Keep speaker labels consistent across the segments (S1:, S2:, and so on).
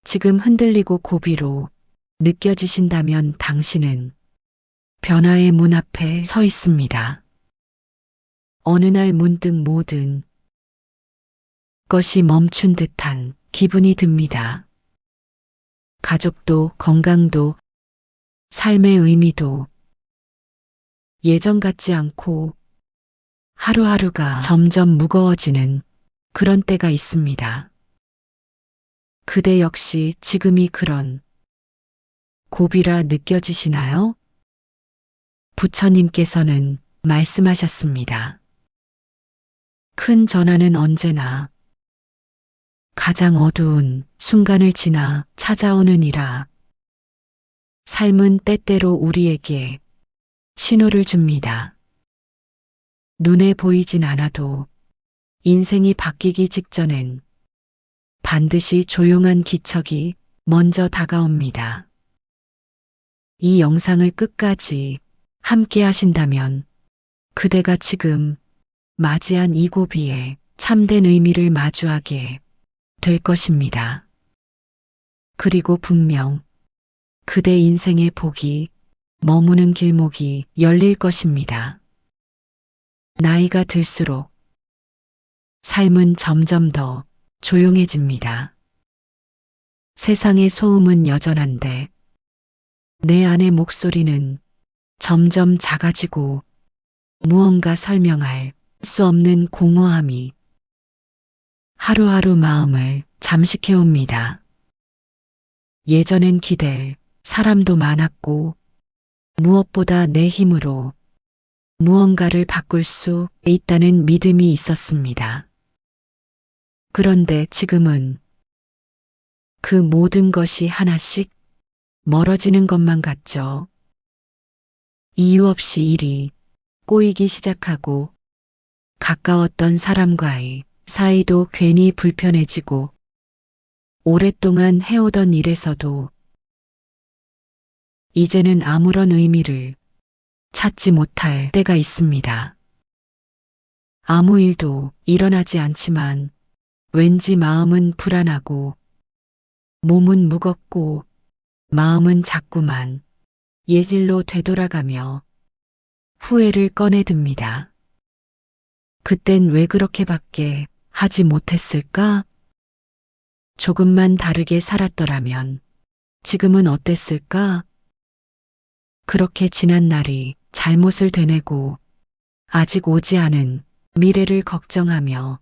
S1: 지금 흔들리고 고비로 느껴지신다면 당신은 변화의 문 앞에 서 있습니다. 어느 날 문득 모든 것이 멈춘 듯한 기분이 듭니다. 가족도 건강도 삶의 의미도 예전 같지 않고 하루하루가 점점 무거워지는 그런 때가 있습니다. 그대 역시 지금이 그런 고비라 느껴지시나요? 부처님께서는 말씀하셨습니다. 큰 전환은 언제나 가장 어두운 순간을 지나 찾아오느니라. 삶은 때때로 우리에게 신호를 줍니다. 눈에 보이진 않아도 인생이 바뀌기 직전엔 반드시 조용한 기척이 먼저 다가옵니다. 이 영상을 끝까지 함께 하신다면 그대가 지금 맞이한 이 고비에 참된 의미를 마주하게 될 것입니다. 그리고 분명 그대 인생의 복이 머무는 길목이 열릴 것입니다. 나이가 들수록 삶은 점점 더 조용해집니다. 세상의 소음은 여전한데 내 안의 목소리는 점점 작아지고 무언가 설명할 수 없는 공허함이 하루하루 마음을 잠식해옵니다. 예전엔 기댈 사람도 많았고 무엇보다 내 힘으로 무언가를 바꿀 수 있다는 믿음이 있었습니다. 그런데 지금은 그 모든 것이 하나씩 멀어지는 것만 같죠. 이유 없이 일이 꼬이기 시작하고 가까웠던 사람과의 사이도 괜히 불편해지고 오랫동안 해오던 일에서도 이제는 아무런 의미를 찾지 못할 때가 있습니다. 아무 일도 일어나지 않지만 왠지 마음은 불안하고 몸은 무겁고 마음은 자꾸만 예질로 되돌아가며 후회를 꺼내듭니다. 그땐 왜 그렇게밖에 하지 못했을까? 조금만 다르게 살았더라면 지금은 어땠을까? 그렇게 지난 날이 잘못을 되뇌고 아직 오지 않은 미래를 걱정하며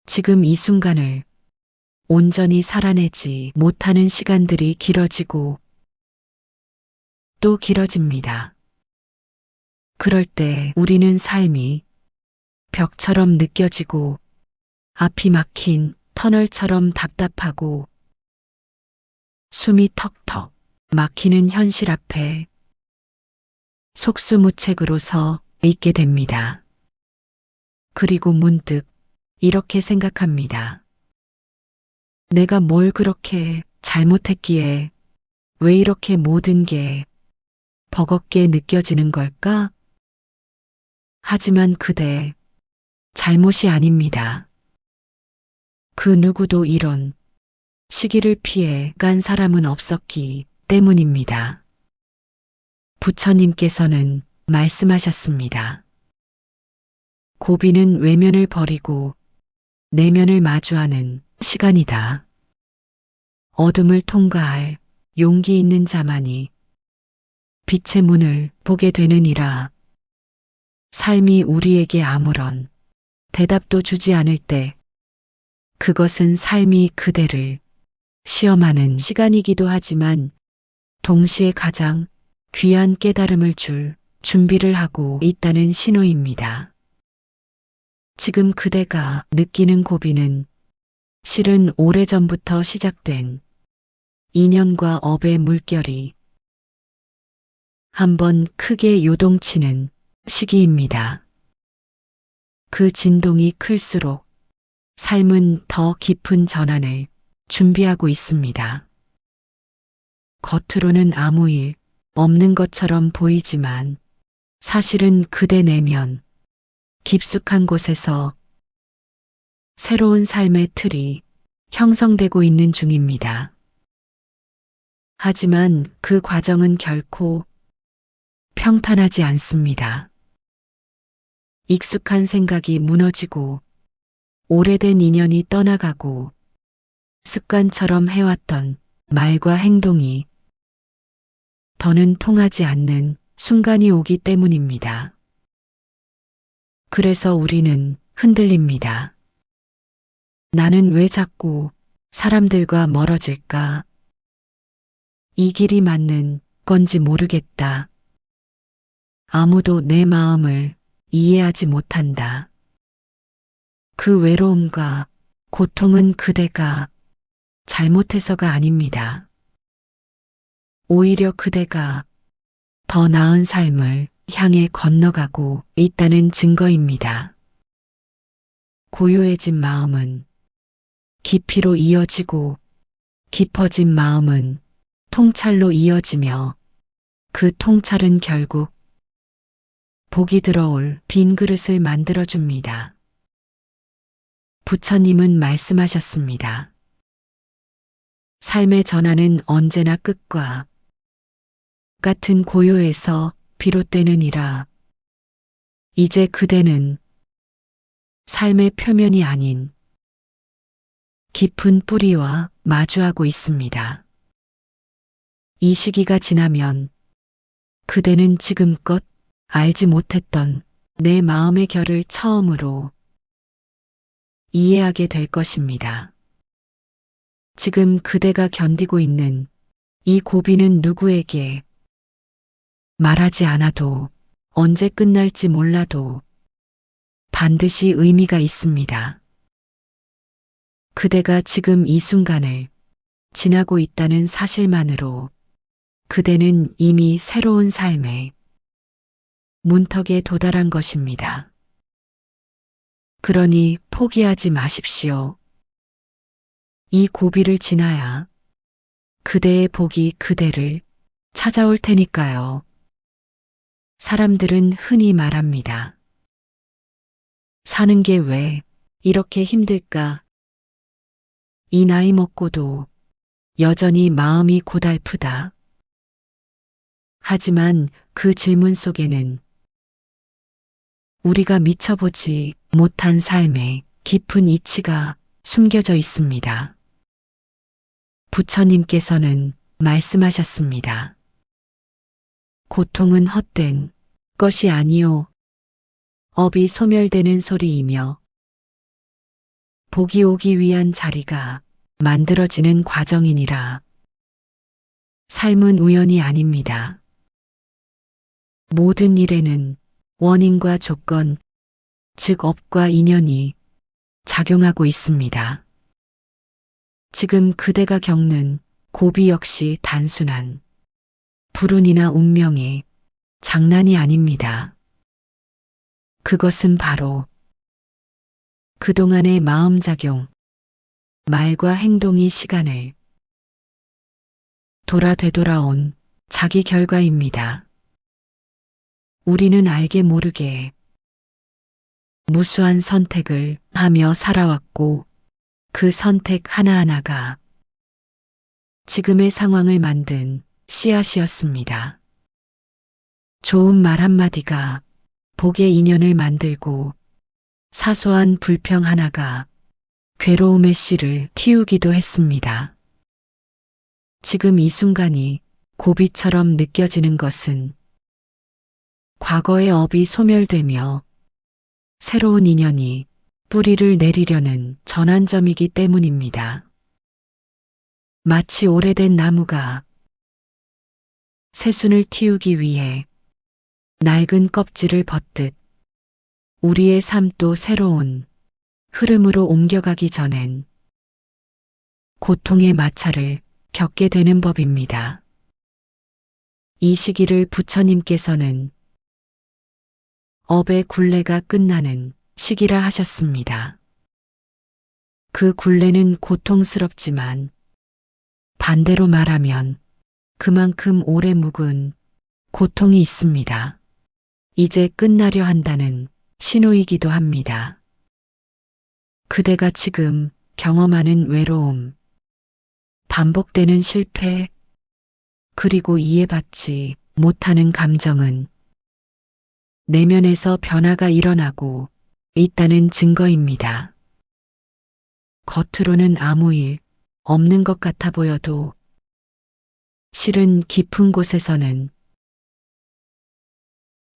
S1: 지금 이 순간을 온전히 살아내지 못하는 시간들이 길어지고 또 길어집니다. 그럴 때 우리는 삶이 벽처럼 느껴지고 앞이 막힌 터널처럼 답답하고 숨이 턱턱 막히는 현실 앞에 속수무책으로 서 있게 됩니다. 그리고 문득 이렇게 생각합니다. 내가 뭘 그렇게 잘못했기에 왜 이렇게 모든 게 버겁게 느껴지는 걸까? 하지만 그대 잘못이 아닙니다. 그 누구도 이런 시기를 피해 간 사람은 없었기 때문입니다. 부처님께서는 말씀하셨습니다. 고비는 외면을 버리고 내면을 마주하는 시간이다. 어둠을 통과할 용기 있는 자만이 빛의 문을 보게 되느니라. 삶이 우리에게 아무런 대답도 주지 않을 때 그것은 삶이 그대를 시험하는 시간이기도 하지만 동시에 가장 귀한 깨달음을 줄 준비를 하고 있다는 신호입니다. 지금 그대가 느끼는 고비는 실은 오래전부터 시작된 인연과 업의 물결이 한번 크게 요동치는 시기입니다. 그 진동이 클수록 삶은 더 깊은 전환을 준비하고 있습니다. 겉으로는 아무 일 없는 것처럼 보이지만 사실은 그대 내면 깊숙한 곳에서 새로운 삶의 틀이 형성되고 있는 중입니다. 하지만 그 과정은 결코 평탄하지 않습니다. 익숙한 생각이 무너지고 오래된 인연이 떠나가고 습관처럼 해왔던 말과 행동이 더는 통하지 않는 순간이 오기 때문입니다. 그래서 우리는 흔들립니다. 나는 왜 자꾸 사람들과 멀어질까? 이 길이 맞는 건지 모르겠다. 아무도 내 마음을 이해하지 못한다. 그 외로움과 고통은 그대가 잘못해서가 아닙니다. 오히려 그대가 더 나은 삶을 향해 건너가고 있다는 증거입니다. 고요해진 마음은 깊이로 이어지고 깊어진 마음은 통찰로 이어지며 그 통찰은 결국 복이 들어올 빈 그릇을 만들어줍니다. 부처님은 말씀하셨습니다. 삶의 전환은 언제나 끝과 같은 고요에서 비롯되느니라. 이제 그대는 삶의 표면이 아닌 깊은 뿌리와 마주하고 있습니다. 이 시기가 지나면 그대는 지금껏 알지 못했던 내 마음의 결을 처음으로 이해하게 될 것입니다. 지금 그대가 견디고 있는 이 고비는 누구에게 말하지 않아도 언제 끝날지 몰라도 반드시 의미가 있습니다. 그대가 지금 이 순간을 지나고 있다는 사실만으로 그대는 이미 새로운 삶의 문턱에 도달한 것입니다. 그러니 포기하지 마십시오. 이 고비를 지나야 그대의 복이 그대를 찾아올 테니까요. 사람들은 흔히 말합니다. 사는 게 왜 이렇게 힘들까? 이 나이 먹고도 여전히 마음이 고달프다. 하지만 그 질문 속에는 우리가 미쳐보지 못한 삶의 깊은 이치가 숨겨져 있습니다. 부처님께서는 말씀하셨습니다. 고통은 헛된 것이 아니요 업이 소멸되는 소리이며 복이 오기 위한 자리가 만들어지는 과정이니라. 삶은 우연이 아닙니다. 모든 일에는 원인과 조건, 즉 업과 인연이 작용하고 있습니다. 지금 그대가 겪는 고비 역시 단순한 불운이나 운명의 장난이 아닙니다. 그것은 바로 그동안의 마음작용, 말과 행동이 시간을 되돌아온 자기 결과입니다. 우리는 알게 모르게 무수한 선택을 하며 살아왔고 그 선택 하나하나가 지금의 상황을 만든 씨앗이었습니다. 좋은 말 한마디가 복의 인연을 만들고 사소한 불평 하나가 괴로움의 씨를 틔우기도 했습니다. 지금 이 순간이 고비처럼 느껴지는 것은 과거의 업이 소멸되며 새로운 인연이 뿌리를 내리려는 전환점이기 때문입니다. 마치 오래된 나무가 새순을 틔우기 위해 낡은 껍질을 벗듯 우리의 삶도 새로운 흐름으로 옮겨가기 전엔 고통의 마찰을 겪게 되는 법입니다. 이 시기를 부처님께서는 업의 굴레가 끝나는 시기라 하셨습니다. 그 굴레는 고통스럽지만 반대로 말하면 그만큼 오래 묵은 고통이 있습니다. 이제 끝나려 한다는 신호이기도 합니다. 그대가 지금 경험하는 외로움, 반복되는 실패, 그리고 이해받지 못하는 감정은 내면에서 변화가 일어나고 있다는 증거입니다. 겉으로는 아무 일 없는 것 같아 보여도 실은 깊은 곳에서는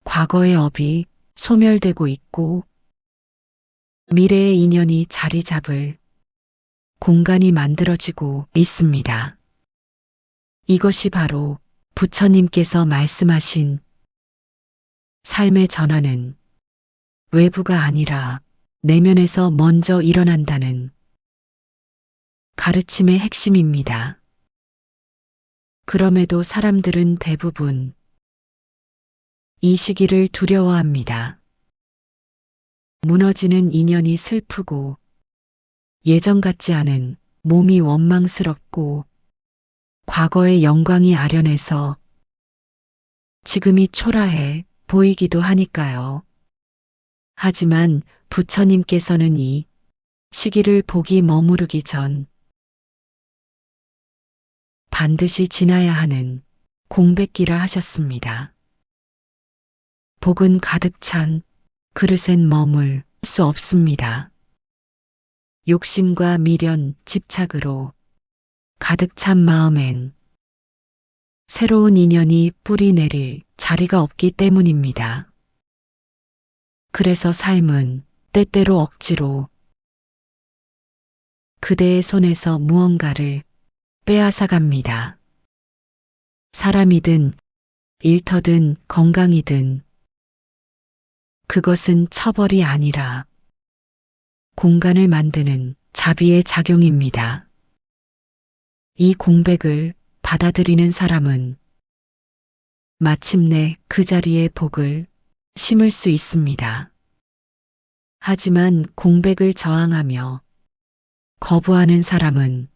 S1: 과거의 업이 소멸되고 있고 미래의 인연이 자리 잡을 공간이 만들어지고 있습니다. 이것이 바로 부처님께서 말씀하신 삶의 전환은 외부가 아니라 내면에서 먼저 일어난다는 가르침의 핵심입니다. 그럼에도 사람들은 대부분 이 시기를 두려워합니다. 무너지는 인연이 슬프고 예전 같지 않은 몸이 원망스럽고 과거의 영광이 아련해서 지금이 초라해 보이기도 하니까요. 하지만 부처님께서는 이 시기를 복이 머무르기 전 반드시 지나야 하는 공백기라 하셨습니다. 복은 가득 찬 그릇엔 머물 수 없습니다. 욕심과 미련, 집착으로 가득 찬 마음엔 새로운 인연이 뿌리 내릴 자리가 없기 때문입니다. 그래서 삶은 때때로 억지로 그대의 손에서 무언가를 빼앗아 갑니다. 사람이든 일터든 건강이든 그것은 처벌이 아니라 공간을 만드는 자비의 작용입니다. 이 공백을 받아들이는 사람은 마침내 그 자리에 복을 심을 수 있습니다. 하지만 공백을 저항하며 거부하는 사람은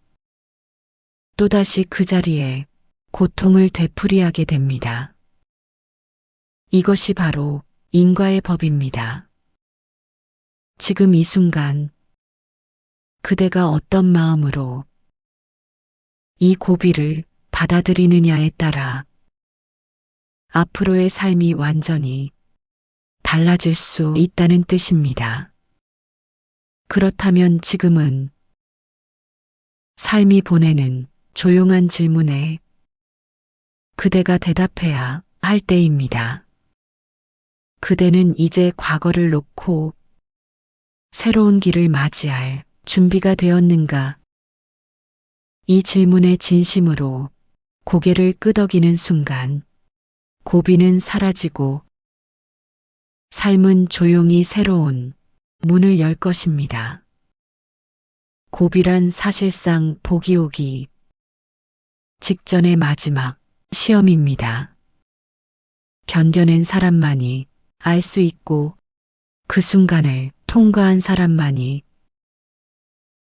S1: 또다시 그 자리에 고통을 되풀이하게 됩니다. 이것이 바로 인과의 법입니다. 지금 이 순간 그대가 어떤 마음으로 이 고비를 받아들이느냐에 따라 앞으로의 삶이 완전히 달라질 수 있다는 뜻입니다. 그렇다면 지금은 삶이 보내는 조용한 질문에 그대가 대답해야 할 때입니다. 그대는 이제 과거를 놓고 새로운 길을 맞이할 준비가 되었는가? 이 질문에 진심으로 고개를 끄덕이는 순간 고비는 사라지고 삶은 조용히 새로운 문을 열 것입니다. 고비란 사실상 복이 오기 직전의 마지막 시험입니다. 견뎌낸 사람만이 알 수 있고 그 순간을 통과한 사람만이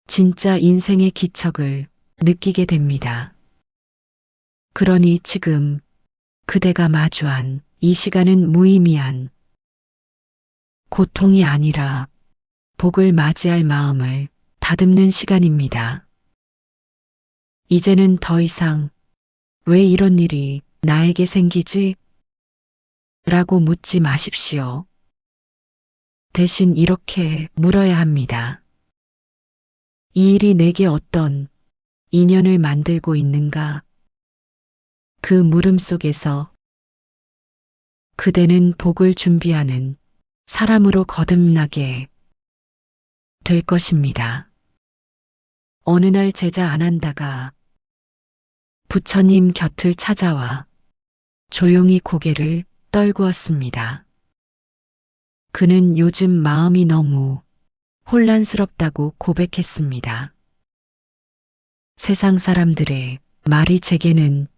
S1: 진짜 인생의 기척을 느끼게 됩니다. 그러니 지금 그대가 마주한 이 시간은 무의미한 고통이 아니라 복을 맞이할 마음을 다듬는 시간입니다. 이제는 더 이상 왜 이런 일이 나에게 생기지? 라고 묻지 마십시오. 대신 이렇게 물어야 합니다. 이 일이 내게 어떤 인연을 만들고 있는가? 그 물음 속에서 그대는 복을 준비하는 사람으로 거듭나게 될 것입니다. 어느 날 제자 아난다가 부처님 곁을 찾아와 조용히 고개를 떨구었습니다. 그는 요즘 마음이 너무 혼란스럽다고 고백했습니다. 세상 사람들의 말이 제게는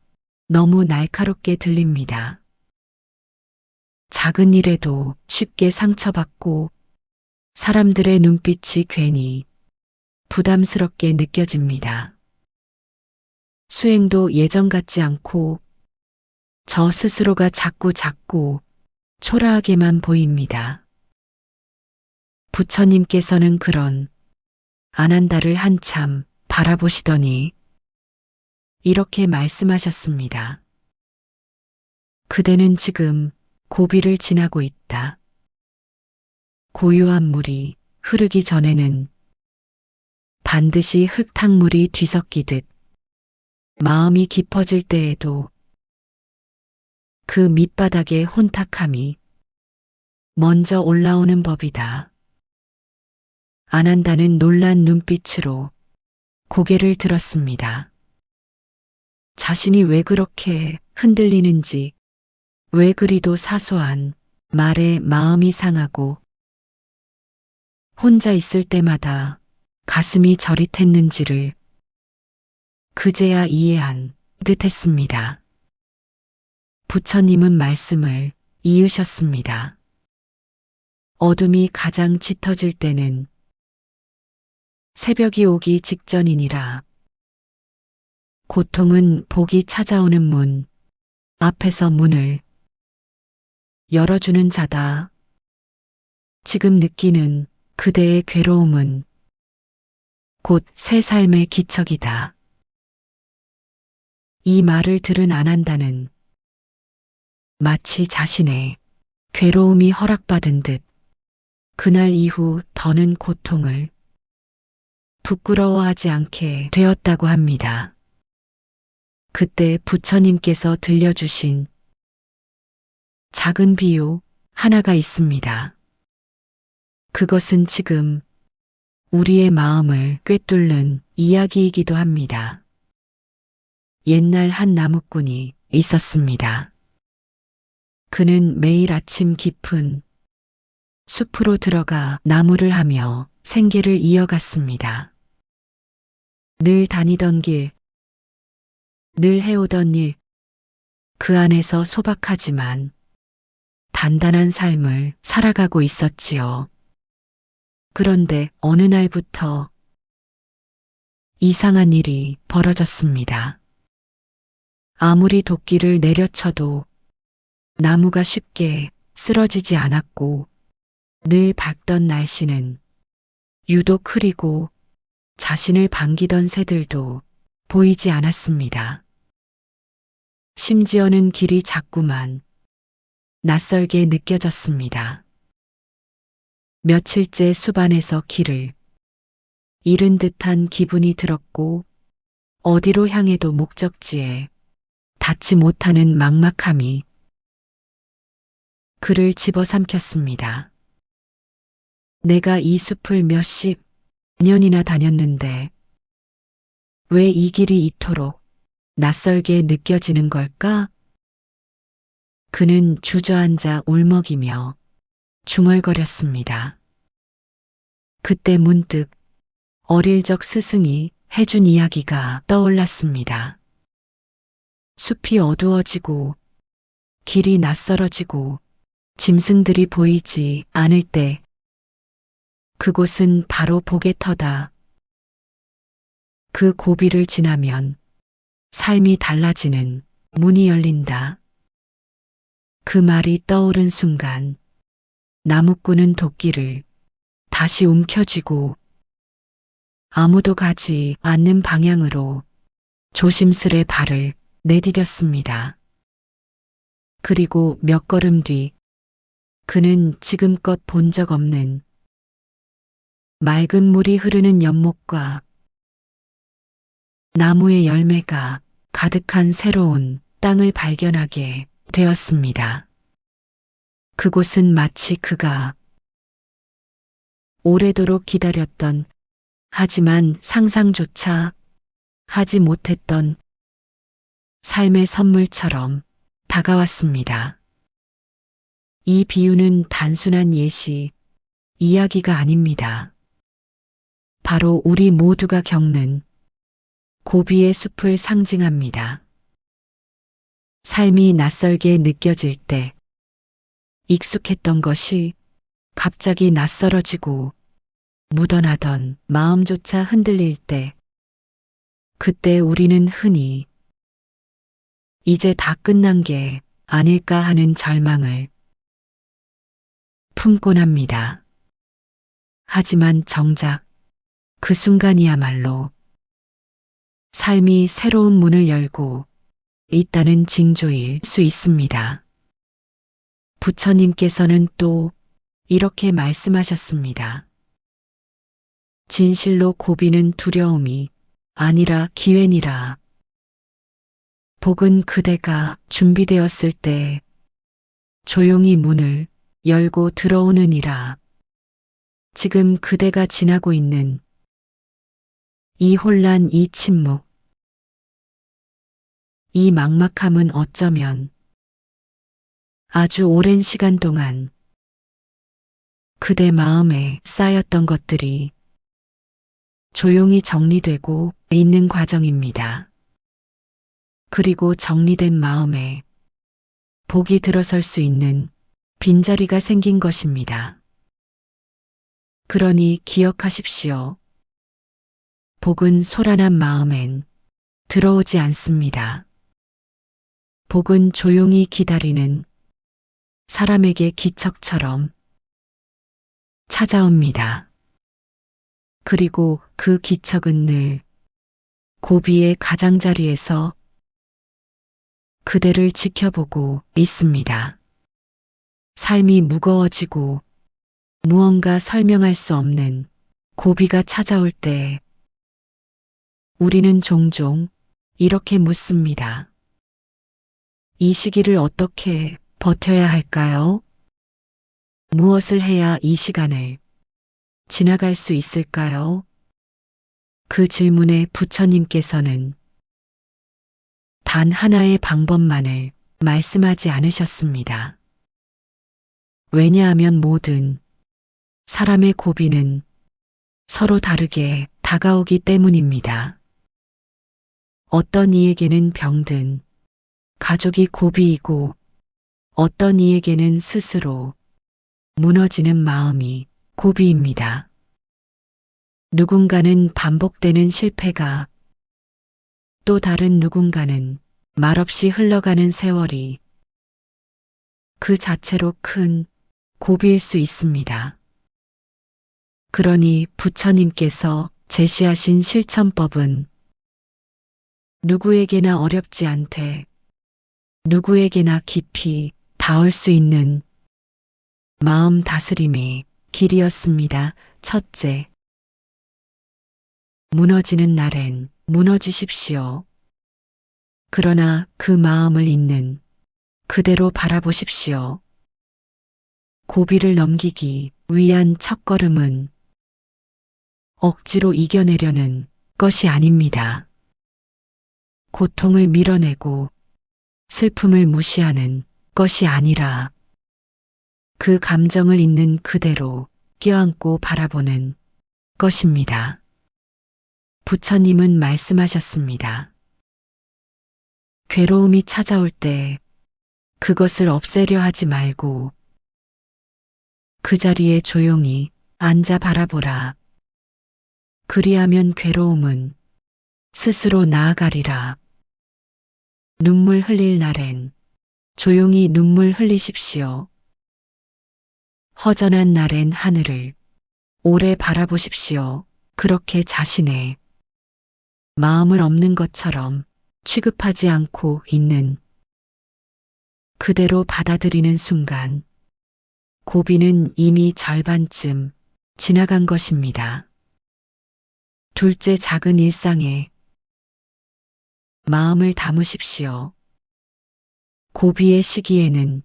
S1: 너무 날카롭게 들립니다. 작은 일에도 쉽게 상처받고 사람들의 눈빛이 괜히 부담스럽게 느껴집니다. 수행도 예전 같지 않고 저 스스로가 자꾸 초라하게만 보입니다. 부처님께서는 그런 아난다를 한참 바라보시더니 이렇게 말씀하셨습니다. 그대는 지금 고비를 지나고 있다. 고요한 물이 흐르기 전에는 반드시 흙탕물이 뒤섞이듯 마음이 깊어질 때에도 그 밑바닥의 혼탁함이 먼저 올라오는 법이다. 아난다는 놀란 눈빛으로 고개를 들었습니다. 자신이 왜 그렇게 흔들리는지, 왜 그리도 사소한 말에 마음이 상하고 혼자 있을 때마다 가슴이 저릿했는지를 그제야 이해한 듯 했습니다. 부처님은 말씀을 이으셨습니다. 어둠이 가장 짙어질 때는 새벽이 오기 직전이니라. 고통은 복이 찾아오는 문 앞에서 문을 열어주는 자다. 지금 느끼는 그대의 괴로움은 곧 새 삶의 기척이다. 이 말을 들은 아난다는 마치 자신의 괴로움이 허락받은 듯 그날 이후 더는 고통을 부끄러워하지 않게 되었다고 합니다. 그때 부처님께서 들려주신 작은 비유 하나가 있습니다. 그것은 지금 우리의 마음을 꿰뚫는 이야기이기도 합니다. 옛날 한 나무꾼이 있었습니다. 그는 매일 아침 깊은 숲으로 들어가 나무를 하며 생계를 이어갔습니다. 늘 다니던 길, 늘 해오던 일, 그 안에서 소박하지만 단단한 삶을 살아가고 있었지요. 그런데 어느 날부터 이상한 일이 벌어졌습니다. 아무리 도끼를 내려쳐도 나무가 쉽게 쓰러지지 않았고 늘 밝던 날씨는 유독 흐리고 자신을 반기던 새들도 보이지 않았습니다. 심지어는 길이 자꾸만 낯설게 느껴졌습니다. 며칠째 숲 안에서 길을 잃은 듯한 기분이 들었고 어디로 향해도 목적지에 닿지 못하는 막막함이 그를 집어삼켰습니다. 내가 이 숲을 몇십 년이나 다녔는데 왜 이 길이 이토록 낯설게 느껴지는 걸까? 그는 주저앉아 울먹이며 중얼거렸습니다. 그때 문득 어릴 적 스승이 해준 이야기가 떠올랐습니다. 숲이 어두워지고 길이 낯설어지고 짐승들이 보이지 않을 때 그곳은 바로 복의 터다. 그 고비를 지나면 삶이 달라지는 문이 열린다. 그 말이 떠오른 순간 나무꾼은 도끼를 다시 움켜쥐고 아무도 가지 않는 방향으로 조심스레 발을 내디뎠습니다. 그리고 몇 걸음 뒤 그는 지금껏 본 적 없는 맑은 물이 흐르는 연못과 나무의 열매가 가득한 새로운 땅을 발견하게 되었습니다. 그곳은 마치 그가 오래도록 기다렸던 하지만 상상조차 하지 못했던 삶의 선물처럼 다가왔습니다. 이 비유는 단순한 예시, 이야기가 아닙니다. 바로 우리 모두가 겪는 고비의 숲을 상징합니다. 삶이 낯설게 느껴질 때, 익숙했던 것이 갑자기 낯설어지고 묻어나던 마음조차 흔들릴 때, 그때 우리는 흔히 이제 다 끝난 게 아닐까 하는 절망을 품곤 합니다. 하지만 정작 그 순간이야말로 삶이 새로운 문을 열고 있다는 징조일 수 있습니다. 부처님께서는 또 이렇게 말씀하셨습니다. 진실로 고비는 두려움이 아니라 기회니라. 복은 그대가 준비되었을 때 조용히 문을 열고 들어오느니라. 지금 그대가 지나고 있는 이 혼란, 이 침묵, 이 막막함은 어쩌면 아주 오랜 시간 동안 그대 마음에 쌓였던 것들이 조용히 정리되고 있는 과정입니다. 그리고 정리된 마음에 복이 들어설 수 있는 빈자리가 생긴 것입니다. 그러니 기억하십시오. 복은 소란한 마음엔 들어오지 않습니다. 복은 조용히 기다리는 사람에게 기척처럼 찾아옵니다. 그리고 그 기척은 늘 고비의 가장자리에서 그대를 지켜보고 있습니다. 삶이 무거워지고 무언가 설명할 수 없는 고비가 찾아올 때 우리는 종종 이렇게 묻습니다. 이 시기를 어떻게 버텨야 할까요? 무엇을 해야 이 시간을 지나갈 수 있을까요? 그 질문에 부처님께서는 단 하나의 방법만을 말씀하지 않으셨습니다. 왜냐하면 모든 사람의 고비는 서로 다르게 다가오기 때문입니다. 어떤 이에게는 병든 가족이 고비이고 어떤 이에게는 스스로 무너지는 마음이 고비입니다. 누군가는 반복되는 실패가, 또 다른 누군가는 말없이 흘러가는 세월이 그 자체로 큰 고비일 수 있습니다. 그러니 부처님께서 제시하신 실천법은 누구에게나 어렵지 않되 누구에게나 깊이 닿을 수 있는 마음 다스림의 길이었습니다. 첫째, 무너지는 날엔 무너지십시오. 그러나 그 마음을 있는 그대로 바라보십시오. 고비를 넘기기 위한 첫걸음은 억지로 이겨내려는 것이 아닙니다. 고통을 밀어내고 슬픔을 무시하는 것이 아니라 그 감정을 있는 그대로 껴안고 바라보는 것입니다. 부처님은 말씀하셨습니다. 괴로움이 찾아올 때 그것을 없애려 하지 말고 그 자리에 조용히 앉아 바라보라. 그리하면 괴로움은 스스로 나아가리라. 눈물 흘릴 날엔 조용히 눈물 흘리십시오. 허전한 날엔 하늘을 오래 바라보십시오. 그렇게 자신의 마음을 없는 것처럼 취급하지 않고 있는 그대로 받아들이는 순간 고비는 이미 절반쯤 지나간 것입니다. 둘째, 작은 일상에 마음을 담으십시오. 고비의 시기에는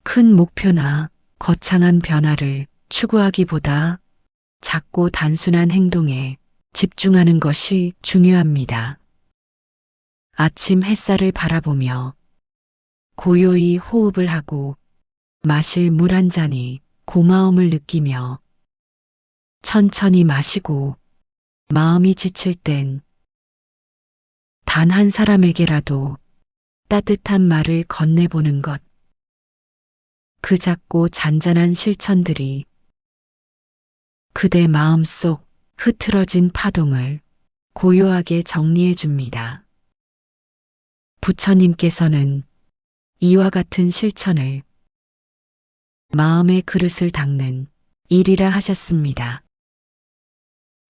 S1: 큰 목표나 거창한 변화를 추구하기보다 작고 단순한 행동에 집중하는 것이 중요합니다. 아침 햇살을 바라보며 고요히 호흡을 하고 마실 물 한 잔이 고마움을 느끼며 천천히 마시고 마음이 지칠 땐 단 한 사람에게라도 따뜻한 말을 건네보는 것. 그 작고 잔잔한 실천들이 그대 마음속 흐트러진 파동을 고요하게 정리해 줍니다. 부처님께서는 이와 같은 실천을 마음의 그릇을 닦는 일이라 하셨습니다.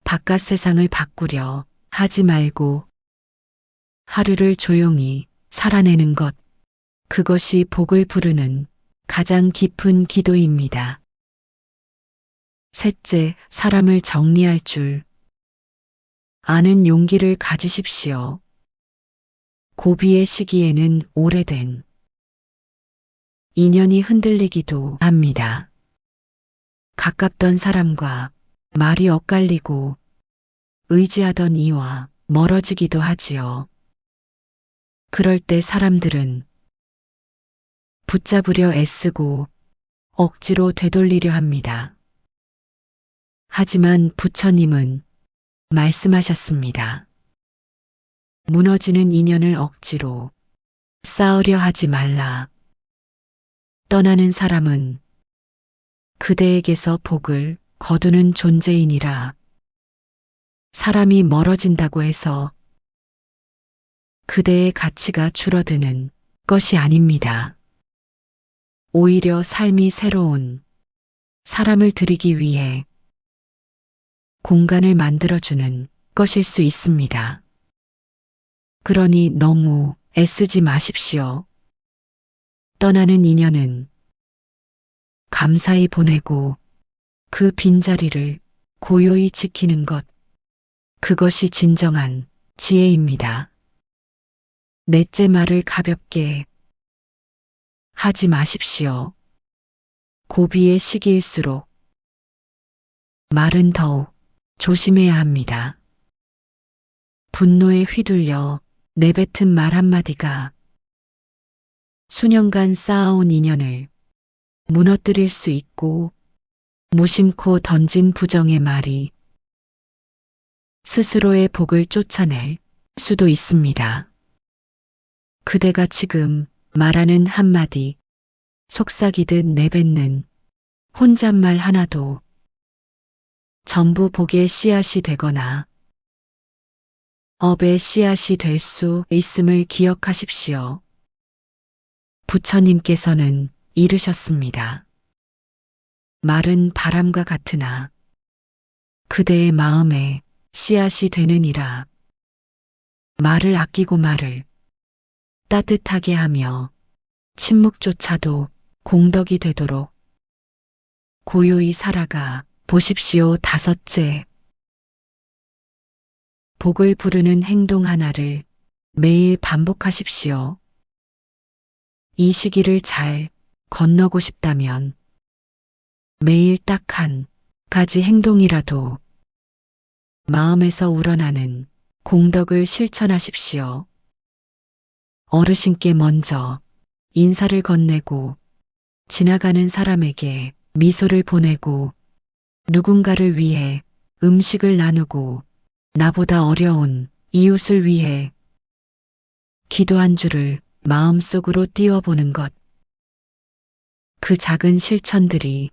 S1: 바깥 세상을 바꾸려 하지 말고 하루를 조용히 살아내는 것, 그것이 복을 부르는 가장 깊은 기도입니다. 셋째, 사람을 정리할 줄 아는 용기를 가지십시오. 고비의 시기에는 오래된 인연이 흔들리기도 합니다. 가깝던 사람과 말이 엇갈리고 의지하던 이와 멀어지기도 하지요. 그럴 때 사람들은 붙잡으려 애쓰고 억지로 되돌리려 합니다. 하지만 부처님은 말씀하셨습니다. 무너지는 인연을 억지로 쌓으려 하지 말라. 떠나는 사람은 그대에게서 복을 거두는 존재이니라. 사람이 멀어진다고 해서 그대의 가치가 줄어드는 것이 아닙니다. 오히려 삶이 새로운 사람을 들이기 위해 공간을 만들어주는 것일 수 있습니다. 그러니 너무 애쓰지 마십시오. 떠나는 인연은 감사히 보내고 그 빈자리를 고요히 지키는 것, 그것이 진정한 지혜입니다. 넷째, 말을 가볍게 하지 마십시오. 고비의 시기일수록 말은 더욱 조심해야 합니다. 분노에 휘둘려 내뱉은 말 한마디가 수년간 쌓아온 인연을 무너뜨릴 수 있고, 무심코 던진 부정의 말이 스스로의 복을 쫓아낼 수도 있습니다. 그대가 지금 말하는 한마디, 속삭이듯 내뱉는 혼잣말 하나도 전부 복의 씨앗이 되거나 업의 씨앗이 될 수 있음을 기억하십시오. 부처님께서는 이르셨습니다. 말은 바람과 같으나 그대의 마음에 씨앗이 되느니라. 말을 아끼고 말을 따뜻하게 하며 침묵조차도 공덕이 되도록 고요히 살아가 보십시오. 다섯째, 복을 부르는 행동 하나를 매일 반복하십시오. 이 시기를 잘 건너고 싶다면 매일 딱 한 가지 행동이라도 마음에서 우러나는 공덕을 실천하십시오. 어르신께 먼저 인사를 건네고 지나가는 사람에게 미소를 보내고 누군가를 위해 음식을 나누고 나보다 어려운 이웃을 위해 기도 한 줄을 마음속으로 띄워보는 것. 그 작은 실천들이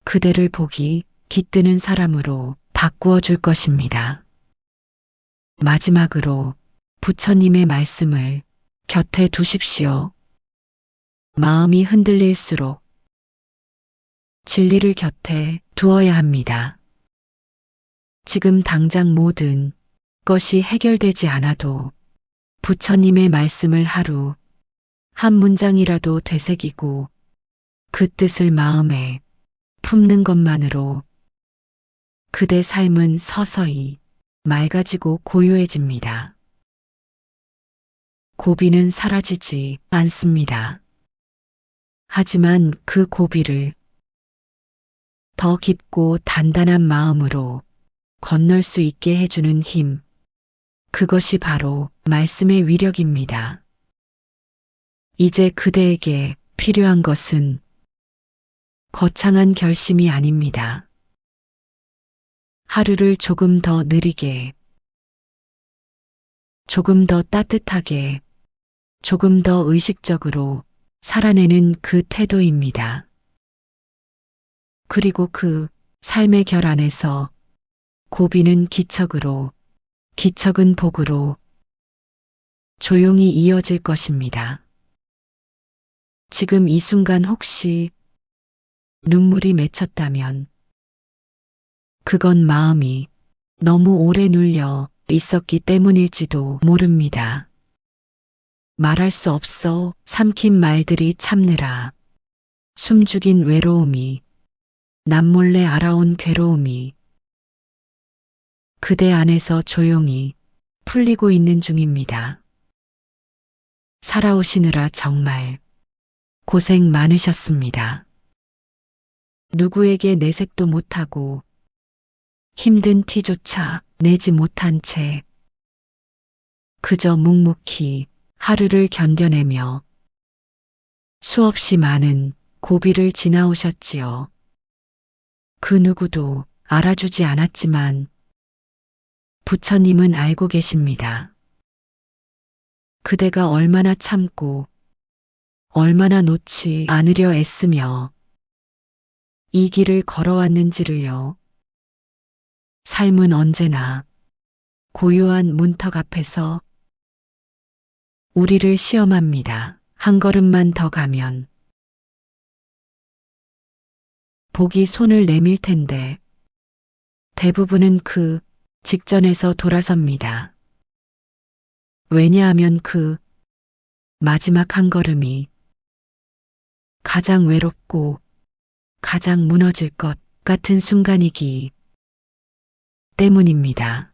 S1: 그대를 복이 깃드는 사람으로 바꾸어 줄 것입니다. 마지막으로 부처님의 말씀을 곁에 두십시오. 마음이 흔들릴수록 진리를 곁에 두어야 합니다. 지금 당장 모든 것이 해결되지 않아도 부처님의 말씀을 하루 한 문장이라도 되새기고 그 뜻을 마음에 품는 것만으로 그대 삶은 서서히 맑아지고 고요해집니다. 고비는 사라지지 않습니다. 하지만 그 고비를 더 깊고 단단한 마음으로 건널 수 있게 해주는 힘, 그것이 바로 말씀의 위력입니다. 이제 그대에게 필요한 것은 거창한 결심이 아닙니다. 하루를 조금 더 느리게, 조금 더 따뜻하게, 조금 더 의식적으로 살아내는 그 태도입니다. 그리고 그 삶의 결 안에서 고비는 기척으로, 기척은 복으로 조용히 이어질 것입니다. 지금 이 순간 혹시 눈물이 맺혔다면 그건 마음이 너무 오래 눌려 있었기 때문일지도 모릅니다. 말할 수 없어 삼킨 말들이 참느라 숨죽인 외로움이 남몰래 알아온 괴로움이 그대 안에서 조용히 풀리고 있는 중입니다. 살아오시느라 정말 고생 많으셨습니다. 누구에게 내색도 못하고 힘든 티조차 내지 못한 채 그저 묵묵히 하루를 견뎌내며 수없이 많은 고비를 지나오셨지요. 그 누구도 알아주지 않았지만 부처님은 알고 계십니다. 그대가 얼마나 참고 얼마나 놓지 않으려 애쓰며 이 길을 걸어왔는지를요. 삶은 언제나 고요한 문턱 앞에서 우리를 시험합니다. 한 걸음만 더 가면 복이 손을 내밀 텐데 대부분은 그 직전에서 돌아섭니다. 왜냐하면 그 마지막 한 걸음이 가장 외롭고 가장 무너질 것 같은 순간이기 때문입니다.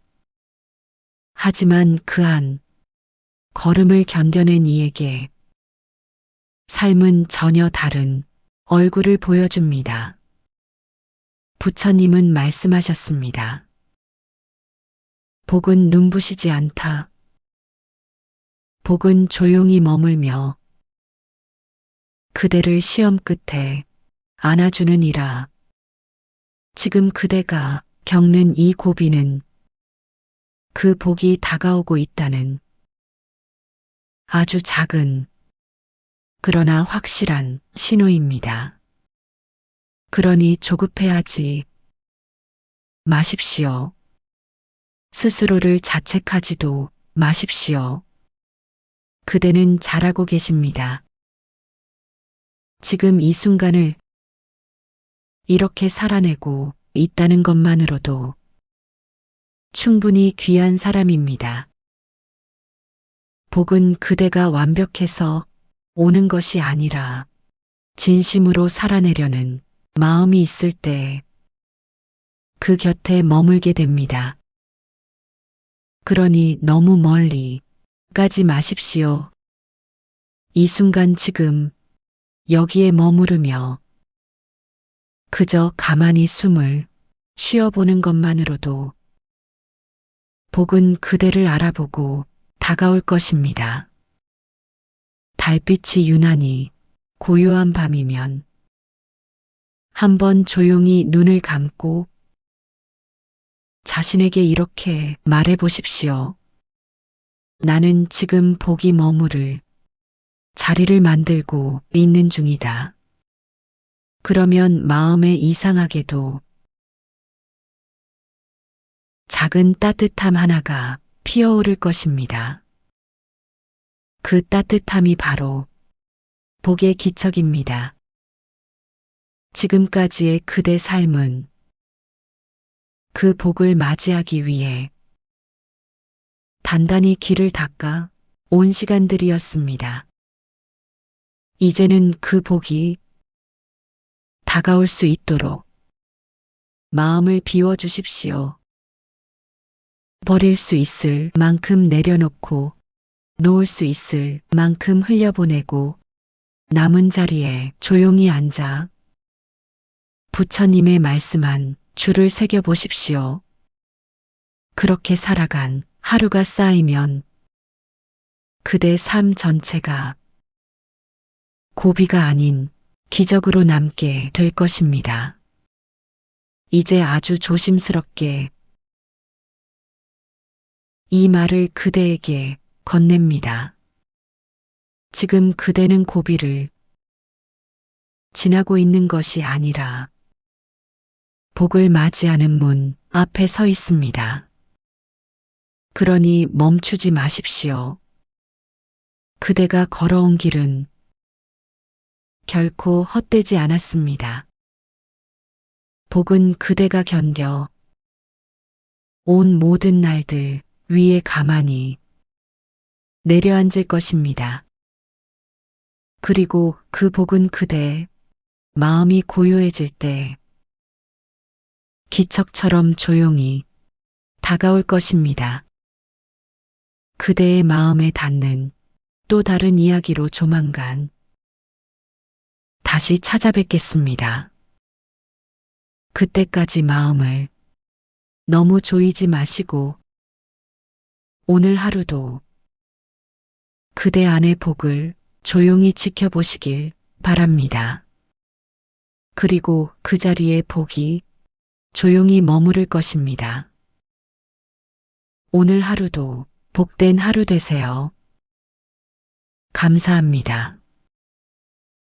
S1: 하지만 그 한 걸음을 견뎌낸 이에게 삶은 전혀 다른 얼굴을 보여줍니다. 부처님은 말씀하셨습니다. 복은 눈부시지 않다. 복은 조용히 머물며 그대를 시험 끝에 안아주는 이라. 지금 그대가 겪는 이 고비는 그 복이 다가오고 있다는 아주 작은 그러나 확실한 신호입니다. 그러니 조급해하지 마십시오. 스스로를 자책하지도 마십시오. 그대는 잘하고 계십니다. 지금 이 순간을 이렇게 살아내고 있다는 것만으로도 충분히 귀한 사람입니다. 복은 그대가 완벽해서 오는 것이 아니라 진심으로 살아내려는 마음이 있을 때 그 곁에 머물게 됩니다. 그러니 너무 멀리 가지 마십시오. 이 순간 지금 여기에 머무르며 그저 가만히 숨을 쉬어보는 것만으로도 복은 그대를 알아보고 다가올 것입니다. 달빛이 유난히 고요한 밤이면 한번 조용히 눈을 감고 자신에게 이렇게 말해 보십시오. 나는 지금 복이 머무를 자리를 만들고 있는 중이다. 그러면 마음에 이상하게도 작은 따뜻함 하나가 피어오를 것입니다. 그 따뜻함이 바로 복의 기척입니다. 지금까지의 그대 삶은 그 복을 맞이하기 위해 단단히 길을 닦아 온 시간들이었습니다. 이제는 그 복이 다가올 수 있도록 마음을 비워주십시오. 버릴 수 있을 만큼 내려놓고 놓을 수 있을 만큼 흘려보내고 남은 자리에 조용히 앉아 부처님의 말씀한 줄을 새겨보십시오. 그렇게 살아간 하루가 쌓이면 그대 삶 전체가 고비가 아닌 기적으로 남게 될 것입니다. 이제 아주 조심스럽게 이 말을 그대에게 건넵니다. 지금 그대는 고비를 지나고 있는 것이 아니라 복을 맞이하는 문 앞에 서 있습니다. 그러니 멈추지 마십시오. 그대가 걸어온 길은 결코 헛되지 않았습니다. 복은 그대가 견뎌 온 모든 날들 위에 가만히 내려앉을 것입니다. 그리고 그 복은 그대 마음이 고요해질 때 기척처럼 조용히 다가올 것입니다. 그대의 마음에 닿는 또 다른 이야기로 조만간 다시 찾아뵙겠습니다. 그때까지 마음을 너무 조이지 마시고 오늘 하루도 그대 안의 복을 조용히 지켜보시길 바랍니다. 그리고 그 자리에 복이 조용히 머무를 것입니다. 오늘 하루도 복된 하루 되세요. 감사합니다.